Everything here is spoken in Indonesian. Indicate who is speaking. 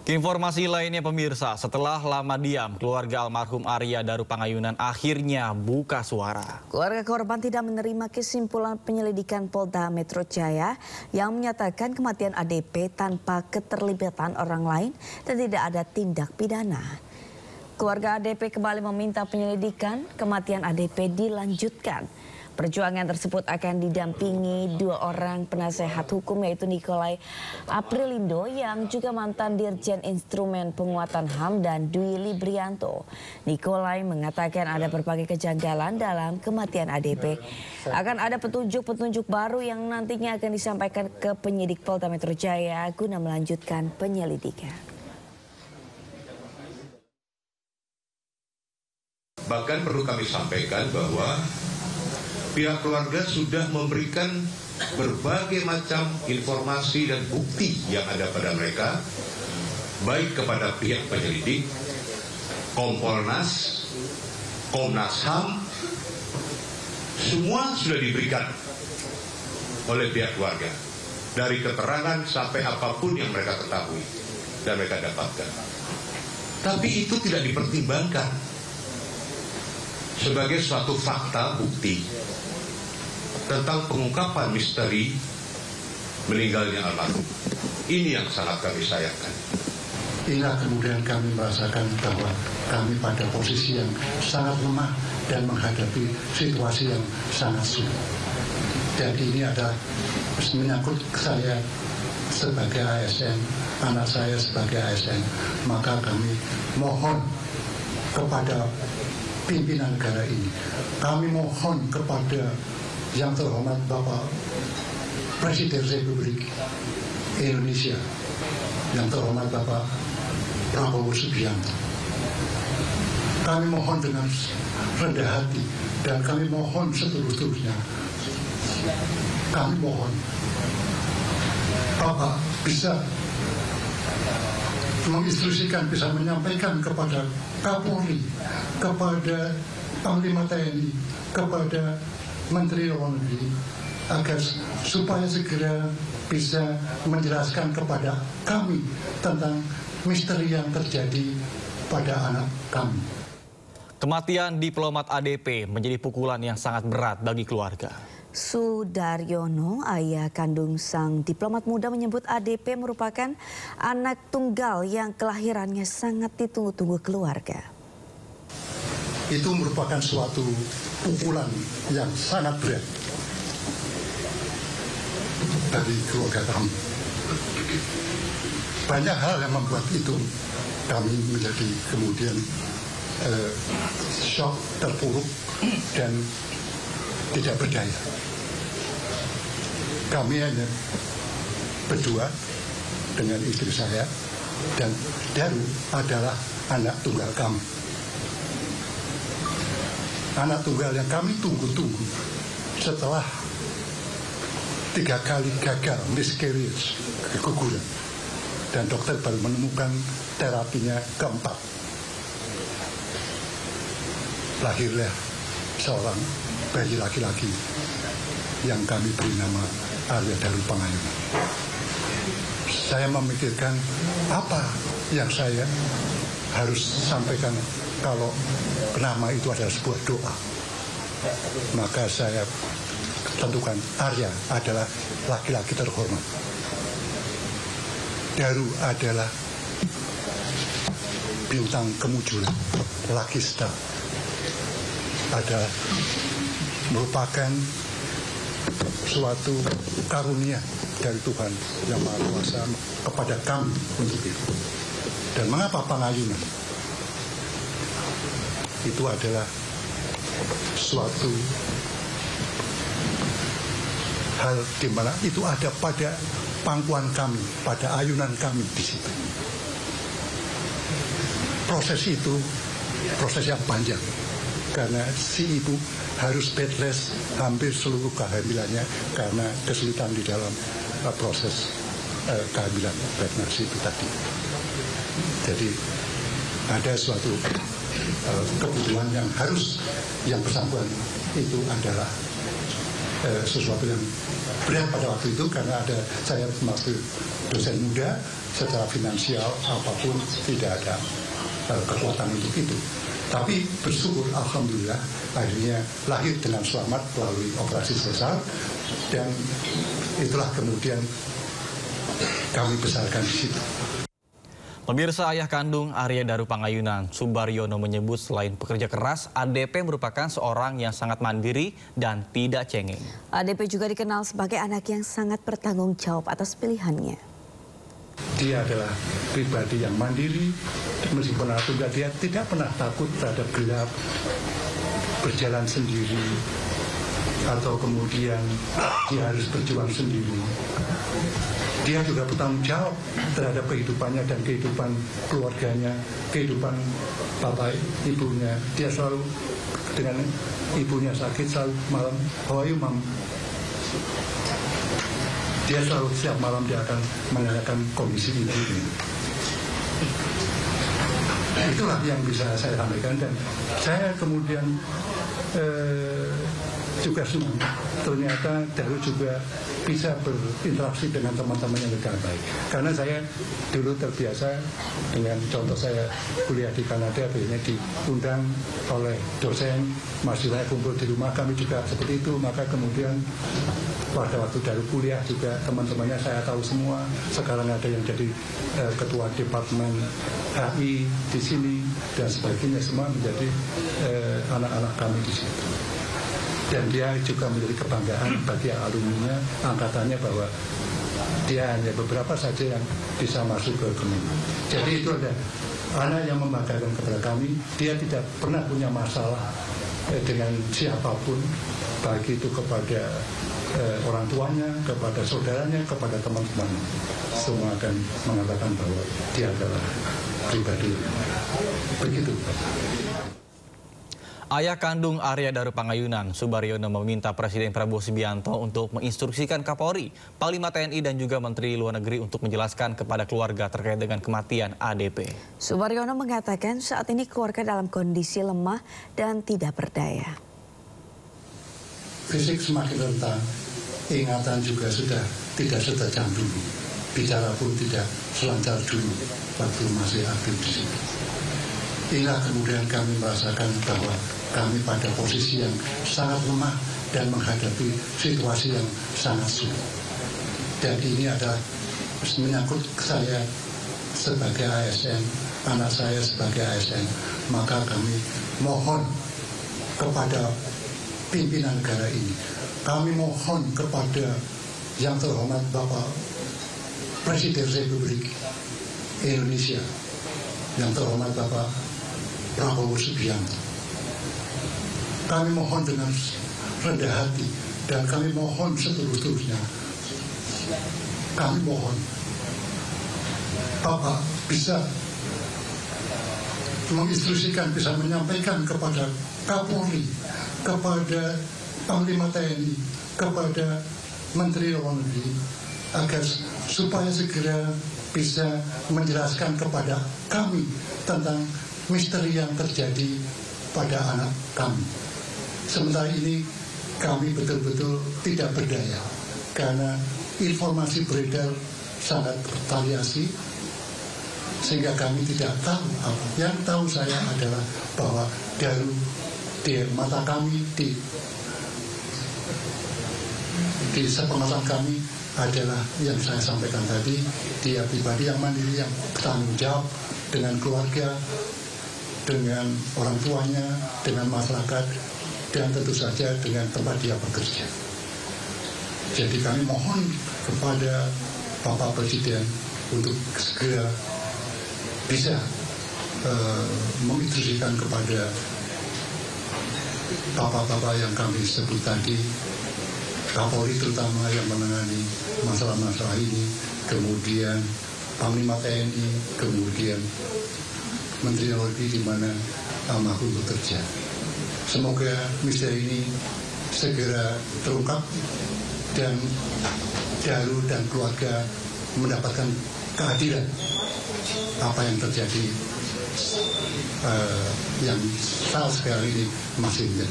Speaker 1: Informasi lainnya pemirsa, setelah lama diam, keluarga almarhum Arya Daru Pangayunan akhirnya buka suara.
Speaker 2: Keluarga korban tidak menerima kesimpulan penyelidikan Polda Metro Jaya yang menyatakan kematian ADP tanpa keterlibatan orang lain dan tidak ada tindak pidana. Keluarga ADP kembali meminta penyelidikan kematian ADP dilanjutkan. Perjuangan tersebut akan didampingi dua orang penasehat hukum, yaitu Nikolai Aprilindo yang juga mantan Dirjen Instrumen Penguatan HAM dan Dwi Librianto. Nikolai mengatakan ada berbagai kejanggalan dalam kematian ADP. Akan ada petunjuk-petunjuk baru yang nantinya akan disampaikan ke penyidik Polda Metro Jaya guna melanjutkan penyelidikan.
Speaker 3: Bahkan perlu kami sampaikan bahwa pihak keluarga sudah memberikan berbagai macam informasi dan bukti yang ada pada mereka, baik kepada pihak penyelidik, Kompolnas, Komnas HAM, semua sudah diberikan oleh pihak keluarga, dari keterangan sampai apapun yang mereka ketahui dan mereka dapatkan. Tapi itu tidak dipertimbangkan sebagai suatu fakta bukti tentang pengungkapan misteri meninggalnya almarhum. Ini yang sangat kami sayangkan.
Speaker 4: Inilah kemudian kami merasakan bahwa kami pada posisi yang sangat lemah dan menghadapi situasi yang sangat sulit. Dan ini adalah menyangkut saya sebagai ASN, anak saya sebagai ASN. Maka kami mohon kepada pimpinan negara ini, kami mohon kepada yang terhormat Bapak Presiden Republik Indonesia, yang terhormat Bapak Prabowo Subianto, kami mohon dengan rendah hati dan kami mohon seterus-terusnya, kami mohon Bapak bisa menginstruksikan, bisa menyampaikan kepada Kapolri, kepada Panglima TNI, kepada Menteri Luar Negeri, agar supaya segera bisa menjelaskan kepada kami tentang misteri yang terjadi pada anak kami.
Speaker 1: Kematian diplomat ADP menjadi pukulan yang sangat berat bagi keluarga.
Speaker 2: Sudaryono, ayah kandung sang diplomat muda, menyebut ADP merupakan anak tunggal yang kelahirannya sangat ditunggu-tunggu keluarga.
Speaker 4: Itu merupakan suatu pukulan yang sangat berat bagi keluarga kami. Banyak hal yang membuat itu kami menjadi kemudian shock, terpuruk, dan tidak berdaya. Kami hanya berdua dengan istri saya, dan Daru adalah anak tunggal kami. Anak tunggal yang kami tunggu-tunggu setelah 3 kali gagal, miscarriage, keguguran. Dan dokter baru menemukan terapinya keempat. Lahirlah seorang bayi laki-laki yang kami beri nama Arya Daru Pangayunan. Saya memikirkan apa yang saya harus sampaikan kalau nama itu adalah sebuah doa. Maka saya tentukan Arya adalah laki-laki terhormat. Daru adalah bintang kemunculan, lucky star. Adalah merupakan suatu karunia dari Tuhan yang Maha Kuasa kepada kami untuk itu. Dan mengapa Pangayunan? Itu adalah suatu hal di mana itu ada pada pangkuan kami, pada ayunan kami di situ. Proses itu proses yang panjang, karena si ibu harus bed rest hampir seluruh kehamilannya karena kesulitan di dalam proses kehamilan pregnancy itu tadi. Jadi ada suatu kebutuhan yang harus yang bersangkutan itu adalah sesuatu yang berat pada waktu itu karena saya masih dosen muda, secara finansial apapun tidak ada kekuatan untuk itu. Tapi bersyukur alhamdulillah akhirnya lahir dengan selamat melalui operasi sesar, dan itulah kemudian kami besarkan di situ.
Speaker 1: Pemirsa, ayah kandung Arya Daru Pangayunan, Subaryono, menyebut selain pekerja keras, ADP merupakan seorang yang sangat mandiri dan tidak cengeng.
Speaker 2: ADP juga dikenal sebagai anak yang sangat bertanggung jawab atas pilihannya.
Speaker 4: Dia adalah pribadi yang mandiri, meskipun anak tunggal dia tidak pernah takut terhadap gelap, berjalan sendiri, atau kemudian dia harus berjuang sendiri. Dia juga bertanggung jawab terhadap kehidupannya dan kehidupan keluarganya, kehidupan bapak ibunya. Dia selalu dengan ibunya sakit, selalu malam, how are you, Mam? Dia selalu setiap malam dia akan menanyakan kondisi ibunya. Itulah yang bisa saya sampaikan, dan saya kemudian juga senang ternyata Daru juga bisa berinteraksi dengan teman-teman yang lebih baik. Karena saya dulu terbiasa dengan contoh saya kuliah di Kanada, biasanya diundang oleh dosen, mahasiswa kumpul di rumah, kami juga seperti itu. Maka kemudian pada waktu Daru kuliah juga teman-temannya saya tahu semua. Sekarang ada yang jadi ketua departemen HI di sini dan sebagainya, semua menjadi anak-anak kami di situ. Dan dia juga menjadi kebanggaan bagi alumninya, angkatannya, bahwa dia hanya beberapa saja yang bisa masuk ke Kemenlu. Jadi itu ada anak yang membanggakan kepada kami. Dia tidak pernah punya masalah dengan siapapun, baik itu kepada orang tuanya, kepada saudaranya, kepada teman-teman. Semua akan mengatakan bahwa dia adalah pribadi begitu.
Speaker 1: Ayah kandung Arya Daru Pangayunan, Subaryono, meminta Presiden Prabowo Subianto untuk menginstruksikan Kapolri, Panglima TNI dan juga Menteri Luar Negeri untuk menjelaskan kepada keluarga terkait dengan kematian ADP.
Speaker 2: Subaryono mengatakan saat ini keluarga dalam kondisi lemah dan tidak berdaya.
Speaker 4: Fisik semakin rentan, ingatan juga sudah tidak setajam dulu. Bicara pun tidak selancar dulu waktu masih aktif di situ. Inilah kemudian kami merasakan bahwa kami pada posisi yang sangat lemah dan menghadapi situasi yang sangat sulit. Dan ini adalah menyangkut saya sebagai ASN, anak saya sebagai ASN. Maka kami mohon kepada pimpinan negara ini, kami mohon kepada yang terhormat Bapak Presiden Republik Indonesia, yang terhormat Bapak Prabowo Subianto. Kami mohon dengan rendah hati dan kami mohon seterus-terusnya. Kami mohon Bapak bisa menginstruksikan, bisa menyampaikan kepada Kapolri, kepada Panglima TNI, kepada Menteri Luar Negeri, agar supaya segera bisa menjelaskan kepada kami tentang misteri yang terjadi pada anak kami. Sementara ini kami betul-betul tidak berdaya karena informasi beredar sangat bervariasi sehingga kami tidak tahu apa. Yang tahu saya adalah bahwa Daru di mata kami, di sepengetahuan kami adalah yang saya sampaikan tadi, dia pribadi yang mandiri, yang bertanggung jawab dengan keluarga, dengan orang tuanya, dengan masyarakat, dan tentu saja dengan tempat dia bekerja. Jadi kami mohon kepada Bapak Presiden untuk segera bisa menginstruksikan kepada bapak-bapak yang kami sebut tadi, Kapolri terutama yang menangani masalah-masalah ini, kemudian Panglima TNI, kemudian Menteri Luar Negeri di mana almarhum bekerja. Semoga misteri ini segera terungkap dan Daru dan keluarga mendapatkan keadilan apa yang terjadi yang saat sekarang ini masih menjadi